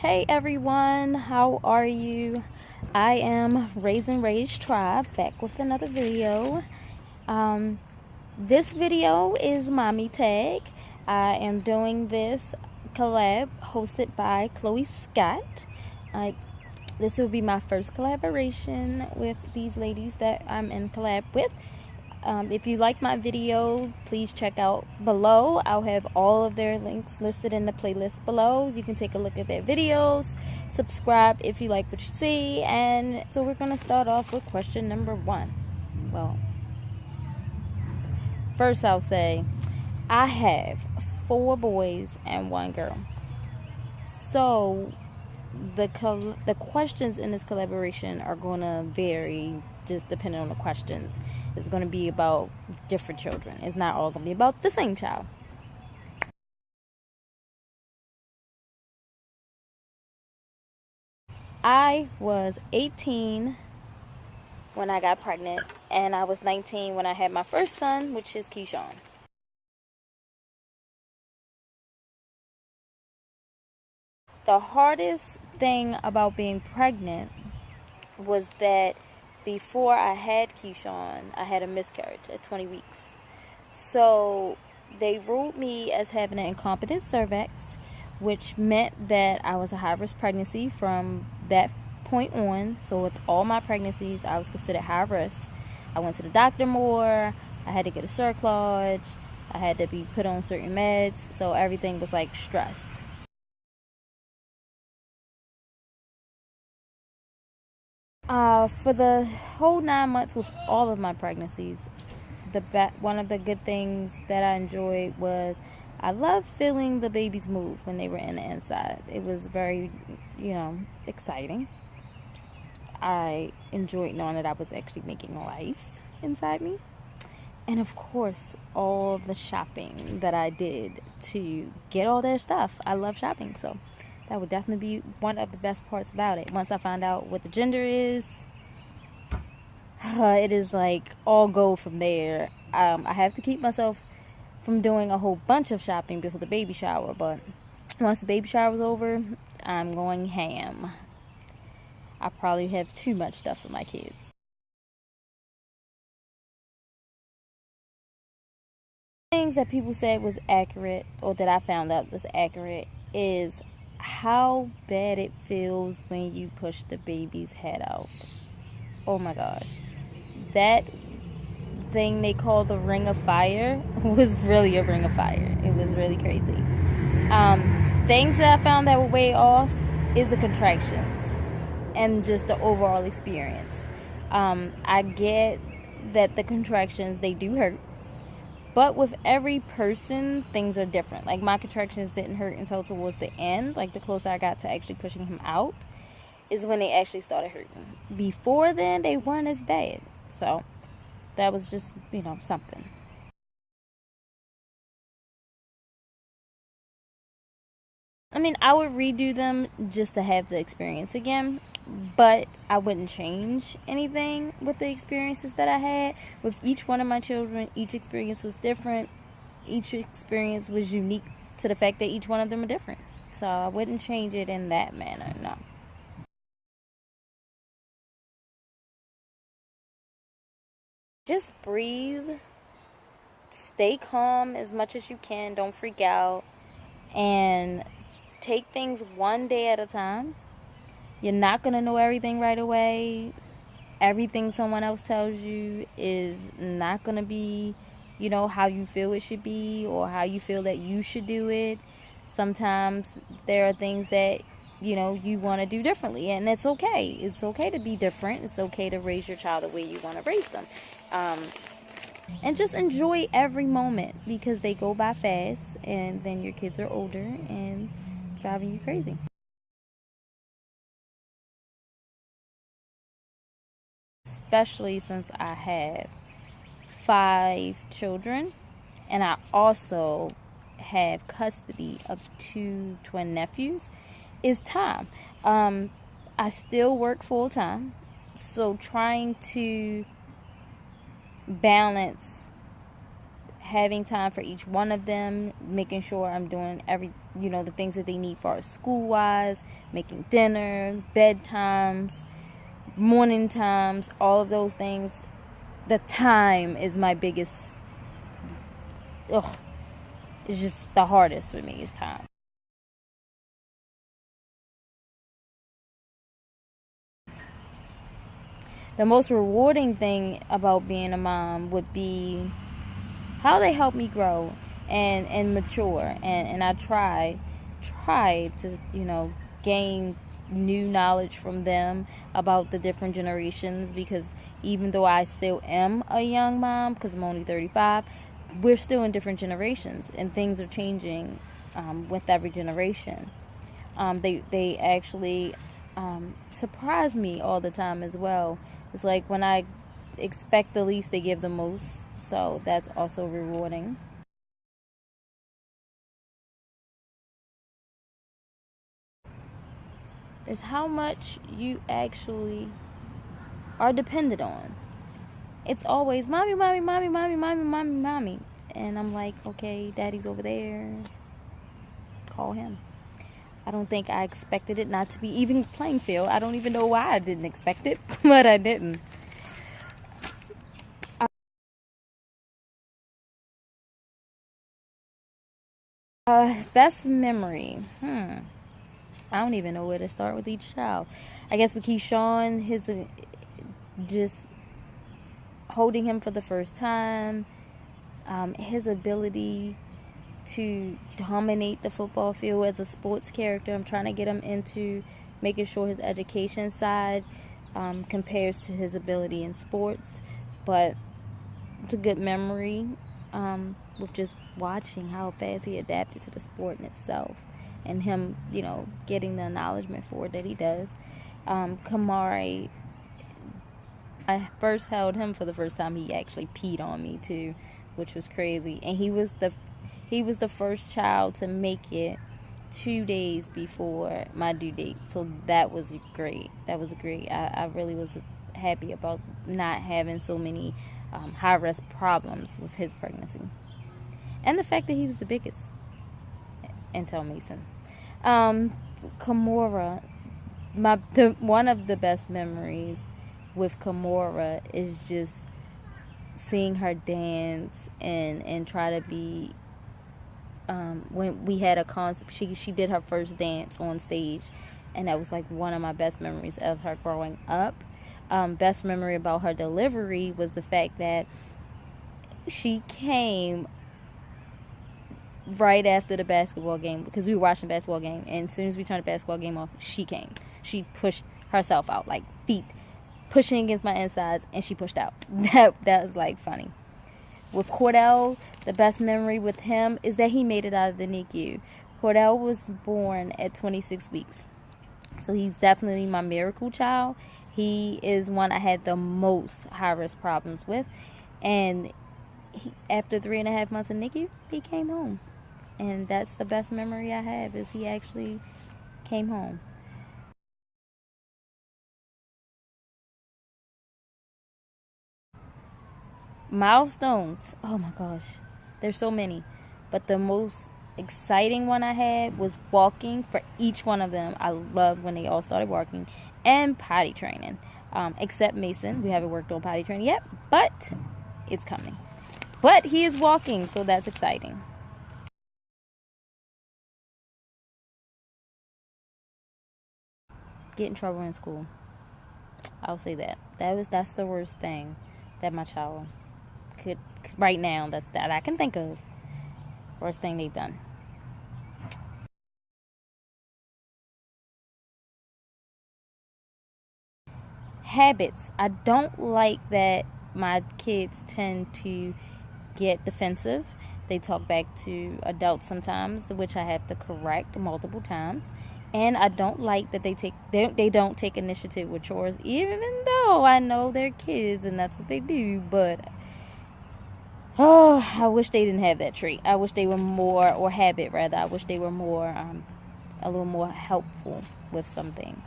Hey everyone, how are you? I am Raisin Rage Tribe back with another video. This video is Mommy Tag. I am doing this collab hosted by Chloe Scott. This will be my first collaboration with these ladies that I'm in collab with. If you like my video, please check out below. I'll have all of their links listed in the playlist below. You can take a look at their videos, subscribe if you like what you see. And so we're going to start off with question number 1. Well, first I'll say I have 4 boys and 1 girl. So the questions in this collaboration are going to vary just depending on the questions. It's going to be about different children. It's not all going to be about the same child. I was 18 when I got pregnant, and I was 19 when I had my first son, which is Keyshawn. The hardest thing about being pregnant was that before I had Keyshawn, I had a miscarriage at 20 weeks. So they ruled me as having an incompetent cervix, which meant that I was a high-risk pregnancy from that point on. So with all my pregnancies, I was considered high risk. I went to the doctor more. I had to get a Cerclage. I had to be put on certain meds. So everything was like stressed. For the whole 9 months with all of my pregnancies, one of the good things that I enjoyed was I loved feeling the babies move when they were in the inside. It was very, exciting. I enjoyed knowing that I was actually making life inside me. And of course, all the shopping that I did to get all their stuff. I love shopping, so that would definitely be one of the best parts about it. Once I find out what the gender is, it is like all go from there. I have to keep myself from doing a whole bunch of shopping before the baby shower, but once the baby shower is over, I'm going ham. I probably have too much stuff for my kids. Things that people said was accurate, or that I found out was accurate, is how bad it feels when you push the baby's head out. Oh my gosh. That thing they call the ring of fire was really a ring of fire. It was really crazy. Things that I found that were way off is the contractions and just the overall experience. I get that the contractions, they do hurt. But with every person, things are different. Like, my contractions didn't hurt until towards the end. Like, the closer I got to actually pushing him out is when they actually started hurting. Before then, they weren't as bad. So, that was just, something. I mean, I would redo them just to have the experience again. But I wouldn't change anything with the experiences that I had. With each one of my children, each experience was different. Each experience was unique to the fact that each one of them are different. So I wouldn't change it in that manner, no. Just breathe. Stay calm as much as you can. Don't freak out. And take things one day at a time. You're not going to know everything right away. Everything someone else tells you is not going to be, how you feel it should be or how you feel that you should do it. Sometimes there are things that, you want to do differently, and it's okay. It's okay to be different. It's okay to raise your child the way you want to raise them. And just enjoy every moment, because they go by fast, and then your kids are older and driving you crazy. Especially since I have 5 children, and I also have custody of 2 twin nephews, is time. I still work full time, so trying to balance having time for each one of them, making sure I'm doing the things that they need for school-wise, making dinner, bedtimes, morning times, all of those things. The time is my biggest, it's just the hardest for me is time. The most rewarding thing about being a mom would be how they help me grow and mature, and I try to gain new knowledge from them about the different generations, because even though I still am a young mom, because I'm only 35, we're still in different generations and things are changing with every generation. They actually surprise me all the time as well. It's like when I expect the least, they give the most, so that's also rewarding. Is how much you actually are dependent on. It's always mommy, mommy, mommy, mommy, mommy, mommy, mommy. And I'm like, okay, daddy's over there. Call him. I don't think I expected it not to be even playing field. I don't even know why I didn't expect it, but I didn't. Best memory. I don't even know where to start with each child. I guess with Keyshawn, his just holding him for the first time, his ability to dominate the football field as a sports character. I'm trying to get him into making sure his education side compares to his ability in sports, but it's a good memory with just watching how fast he adapted to the sport in itself, and him, getting the acknowledgement for it that he does. Kamari, I first held him for the first time. He actually peed on me too, which was crazy. And he was the first child to make it 2 days before my due date. So that was great. I really was happy about not having so many high risk problems with his pregnancy, and the fact that he was the biggest. Until Mason. Kimora, one of the best memories with Kimora is just seeing her dance and try to be. When we had a concert, she did her first dance on stage, and that was like one of my best memories of her growing up. Best memory about her delivery was the fact that she came right after the basketball game, because we were watching the basketball game, and as soon as we turned the basketball game off, she came. She pushed herself out, like feet pushing against my insides, and she pushed out. That was like funny. With Cordell, the best memory with him is that he made it out of the NICU. Cordell was born at 26 weeks, so he's definitely my miracle child. He is one I had the most high risk problems with, and after 3.5 months in NICU, he came home. And that's the best memory I have, is he actually came home. Milestones. Oh my gosh. There's so many. But the most exciting one I had was walking for each one of them. I loved when they all started walking. And potty training. Except Mason. We haven't worked on potty training yet, but it's coming. But he is walking, so that's exciting. Get in trouble in school. I'll say that. That's the worst thing that my child could right now. That I can think of. Worst thing they've done. Habits. I don't like that my kids tend to get defensive. They talk back to adults sometimes, which I have to correct multiple times. And I don't like that they don't take initiative with chores, even though I know they're kids and that's what they do. But I wish they didn't have that trait. I wish they were more, or habit rather. I wish they were more, a little more helpful with some things.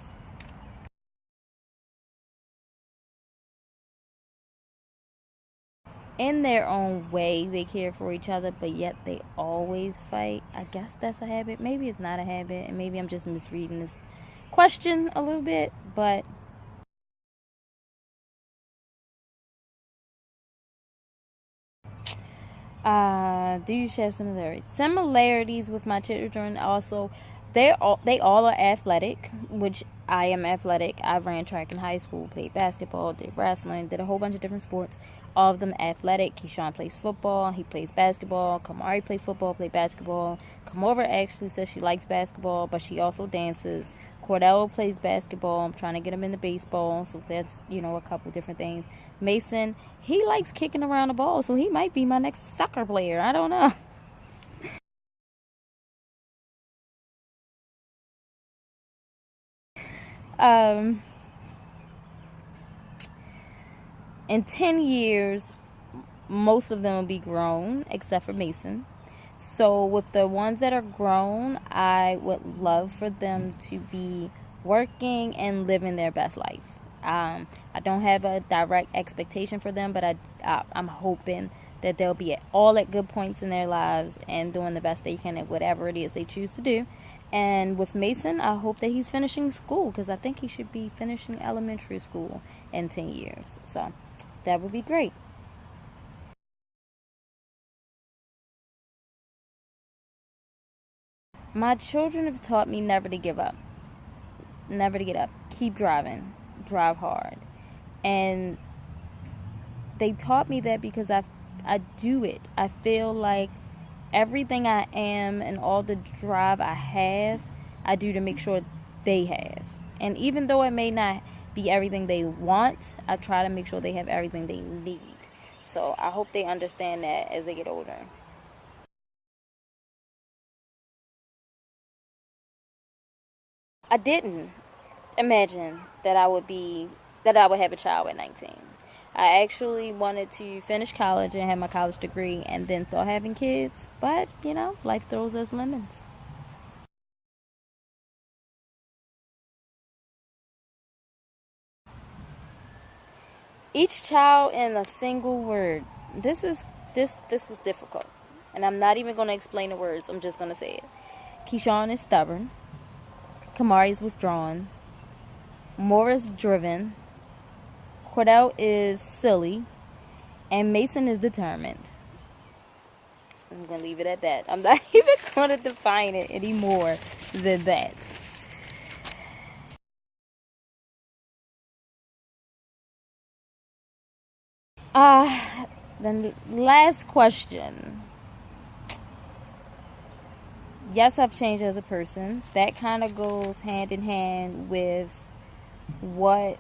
in their own way, they care for each other, but yet they always fight. I guess that's a habit. Maybe it's not a habit, and maybe I'm just misreading this question a little bit, but do you share similarities with my children? Also, they all are athletic, which I am athletic. I ran track in high school, played basketball, did wrestling, did a whole bunch of different sports. All of them athletic. Keyshawn plays football. He plays basketball. Kamari plays football, play basketball. Kamora actually says she likes basketball, but she also dances. Cordell plays basketball. I'm trying to get him into baseball, so that's, a couple different things. Mason, he likes kicking around the ball, so he might be my next soccer player. I don't know. Um, in 10 years, most of them will be grown, except for Mason. So with the ones that are grown, I would love for them to be working and living their best life. I don't have a direct expectation for them, but I'm hoping that they'll be all at good points in their lives and doing the best they can at whatever it is they choose to do. And with Mason, I hope that he's finishing school, because I think he should be finishing elementary school in 10 years. So that would be great. My children have taught me never to give up. Never to get up. Keep driving. Drive hard. And they taught me that because I do it. I feel like everything I am and all the drive I have, I do to make sure they have. And even though it may not be everything they want, I try to make sure they have everything they need. So I hope they understand that as they get older. I didn't imagine that I would have a child at 19. I actually wanted to finish college and have my college degree and then thought having kids, but life throws us lemons. Each child in a single word. This was difficult. And I'm not even going to explain the words. I'm just going to say it. Keyshawn is stubborn. Kamari is withdrawn. Morris driven. Cordell is silly. And Mason is determined. I'm going to leave it at that. I'm not even going to define it any more than that. Then last question. Yes, I've changed as a person. That kind of goes hand in hand with what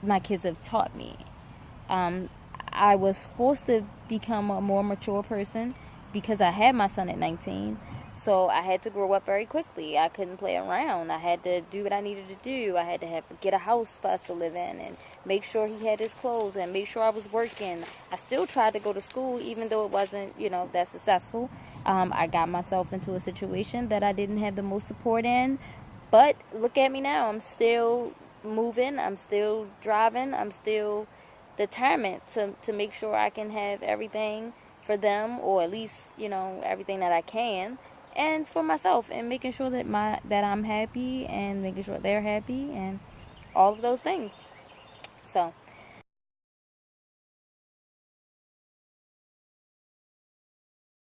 my kids have taught me. Um, I was forced to become a more mature person because I had my son at 19. So I had to grow up very quickly. I couldn't play around. I had to do what I needed to do. I had to get a house for us to live in and make sure he had his clothes and make sure I was working. I still tried to go to school even though it wasn't, that successful. I got myself into a situation that I didn't have the most support in. But look at me now. I'm still moving. I'm still driving. I'm still determined to make sure I can have everything for them, or at least, everything that I can, and for myself, and making sure that I'm happy and making sure they're happy and all of those things. So